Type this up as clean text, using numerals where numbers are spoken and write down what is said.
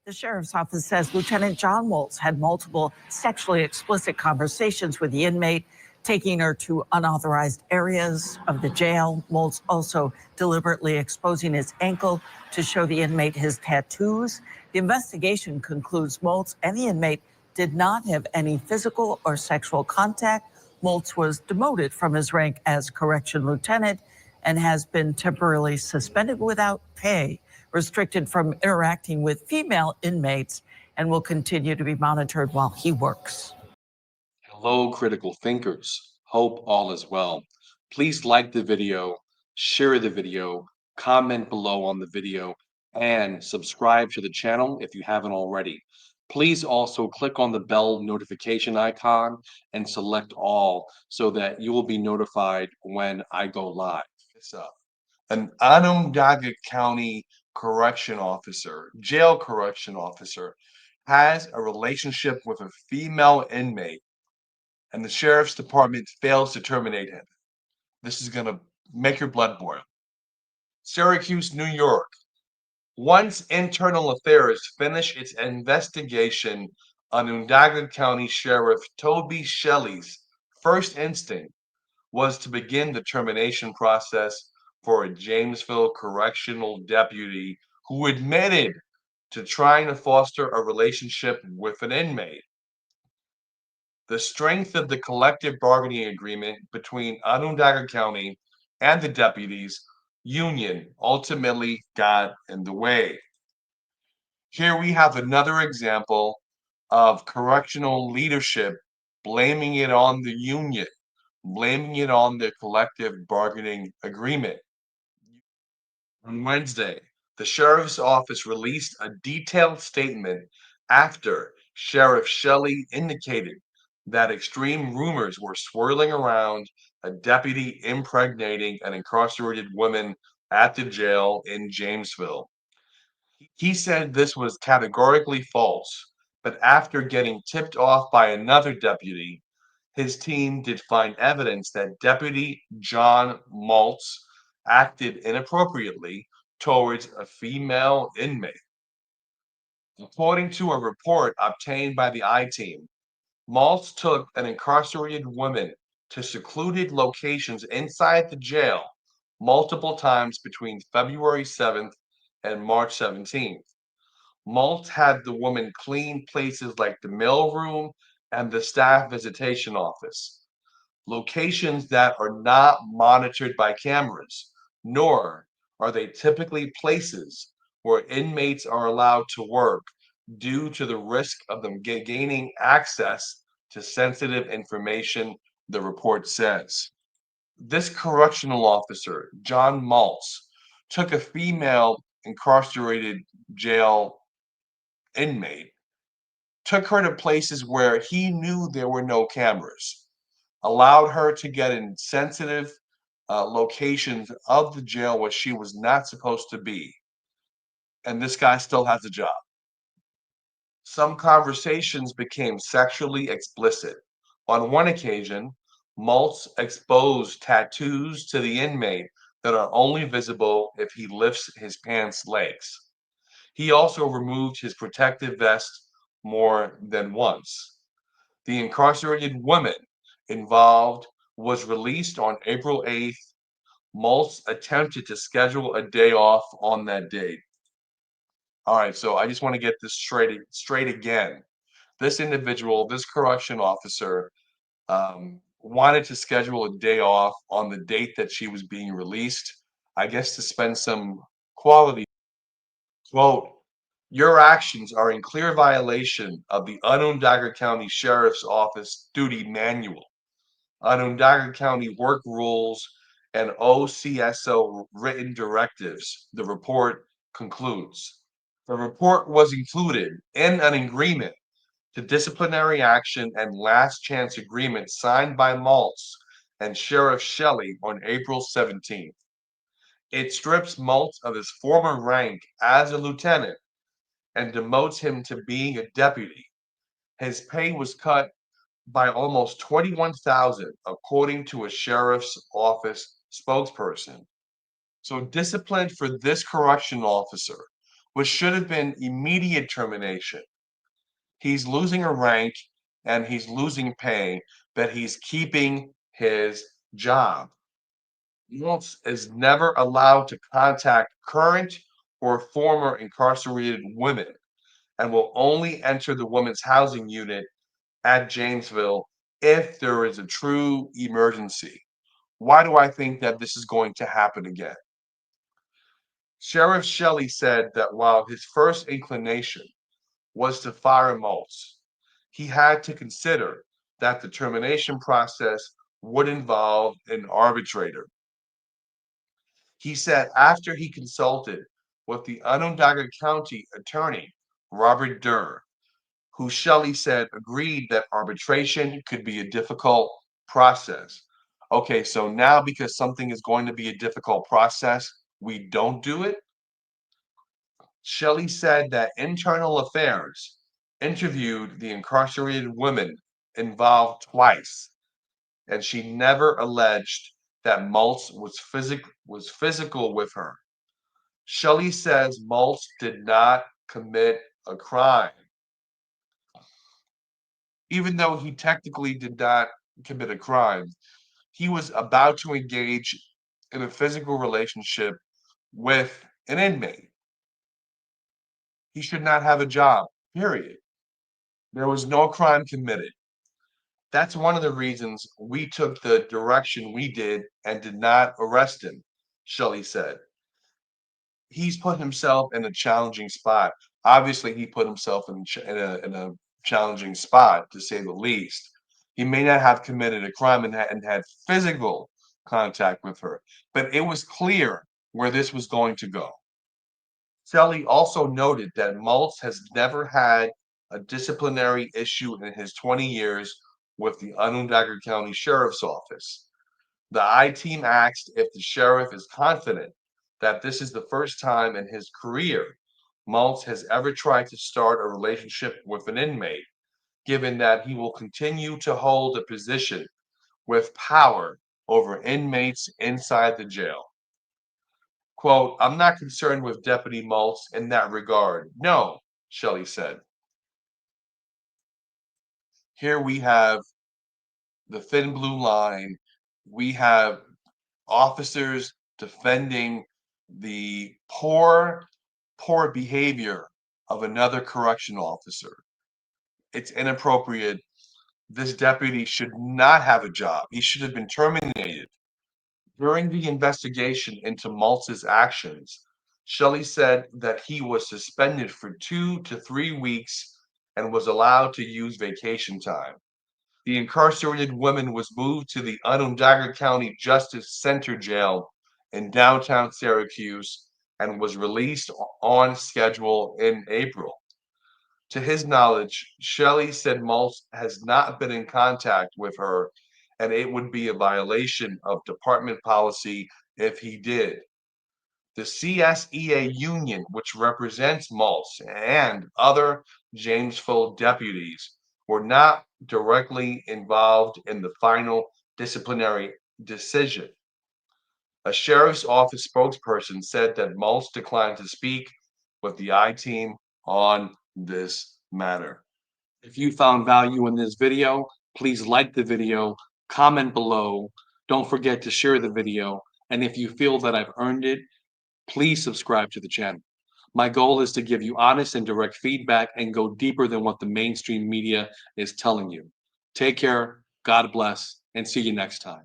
The sheriff's office says Lieutenant John Moltz had multiple sexually explicit conversations with the inmate, taking her to unauthorized areas of the jail. Moltz also deliberately exposing his ankle to show the inmate his tattoos. The investigation concludes Moltz and the inmate did not have any physical or sexual contact. Moltz was demoted from his rank as correction lieutenant and has been temporarily suspended without pay, restricted from interacting with female inmates, and will continue to be monitored while he works. Hello, critical thinkers. Hope all is well. Please like the video, share the video, comment below on the video, and subscribe to the channel if you haven't already. Please also click on the bell notification icon and select all so that you will be notified when I go live. An Onondaga County jail correction officer, has a relationship with a female inmate, and the sheriff's department fails to terminate him. This is going to make your blood boil. Syracuse, New York. Once Internal Affairs finished its investigation, Onondaga County Sheriff Toby Shelley's first instinct was to begin the termination process for a Jamesville correctional deputy who admitted to trying to foster a relationship with an inmate. The strength of the collective bargaining agreement between Onondaga County and the deputies union ultimately got in the way. Here we have another example of correctional leadership blaming it on the union, blaming it on the collective bargaining agreement. On Wednesday, the sheriff's office released a detailed statement after Sheriff Shelley indicated that extreme rumors were swirling around a deputy impregnating an incarcerated woman at the jail in Jamesville. He said this was categorically false, but after getting tipped off by another deputy, his team did find evidence that Deputy John Maltz acted inappropriately towards a female inmate. According to a report obtained by the I-Team, Maltz took an incarcerated woman to secluded locations inside the jail multiple times between February 7th and March 17th. Maltz had the woman clean places like the mailroom and the staff visitation office, locations that are not monitored by cameras, nor are they typically places where inmates are allowed to work due to the risk of them gaining access to sensitive information, the report says. This correctional officer, John Maltz, took a female incarcerated jail inmate, took her to places where he knew there were no cameras, allowed her to get in sensitive locations of the jail where she was not supposed to be. And this guy still has a job. Some conversations became sexually explicit. On one occasion, Maltz exposed tattoos to the inmate that are only visible if he lifts his pants legs. He also removed his protective vest more than once. The incarcerated woman involved was released on April 8th. Maltz attempted to schedule a day off on that date. All right, so I just want to get this straight again. This individual, this correction officer, wanted to schedule a day off on the date that she was being released, I guess to spend some quality. Quote, your actions are in clear violation of the Onondaga County Sheriff's Office Duty Manual, Onondaga County Work Rules, and OCSO written directives, the report concludes. The report was included in an agreement to disciplinary action and last chance agreement signed by Maltz and Sheriff Shelley on April 17th. It strips Maltz of his former rank as a lieutenant and demotes him to being a deputy. His pay was cut by almost $21,000, according to a sheriff's office spokesperson. So discipline for this correctional officer which should have been immediate termination. He's losing a rank and he's losing pay, but he's keeping his job. Maltz is never allowed to contact current or former incarcerated women and will only enter the women's housing unit at Janesville if there is a true emergency. Why do I think that this is going to happen again? Sheriff Shelley said that while his first inclination was to fire Maltz, he had to consider that the termination process would involve an arbitrator. He said after he consulted with the Onondaga County attorney, Robert Durr, who Shelley said agreed that arbitration could be a difficult process. Okay, so now because something is going to be a difficult process, we don't do it? Shelley said that Internal Affairs interviewed the incarcerated women involved twice, and she never alleged that Maltz was physical with her. Shelley says Maltz did not commit a crime. Even though he technically did not commit a crime, he was about to engage in a physical relationship with an inmate. He should not have a job, period. There was no crime committed. That's one of the reasons we took the direction we did and did not arrest him, Shelley said. He's put himself in a challenging spot. Obviously, he put himself in a challenging spot, to say the least. He may not have committed a crime and had physical contact with her, but it was clear where this was going to go. Shelley also noted that Maltz has never had a disciplinary issue in his 20 years with the Onondaga County Sheriff's Office. The I-Team asked if the sheriff is confident that this is the first time in his career Maltz has ever tried to start a relationship with an inmate, given that he will continue to hold a position with power over inmates inside the jail. Quote, I'm not concerned with Deputy Maltz in that regard. No, Shelley said. Here we have the thin blue line. We have officers defending the poor behavior of another correctional officer. It's inappropriate. This deputy should not have a job. He should have been terminated. During the investigation into Maltz's actions, Shelley said that he was suspended for 2 to 3 weeks and was allowed to use vacation time. The incarcerated woman was moved to the Onondaga County Justice Center Jail in downtown Syracuse and was released on schedule in April. To his knowledge, Shelley said Maltz has not been in contact with her, and it would be a violation of department policy if he did. The CSEA union, which represents Maltz and other Janesville deputies, were not directly involved in the final disciplinary decision. A sheriff's office spokesperson said that Maltz declined to speak with the I-Team on this matter. If you found value in this video, please like the video, comment below. Don't forget to share the video. And if you feel that I've earned it, please subscribe to the channel. My goal is to give you honest and direct feedback and go deeper than what the mainstream media is telling you. Take care, God bless, and see you next time.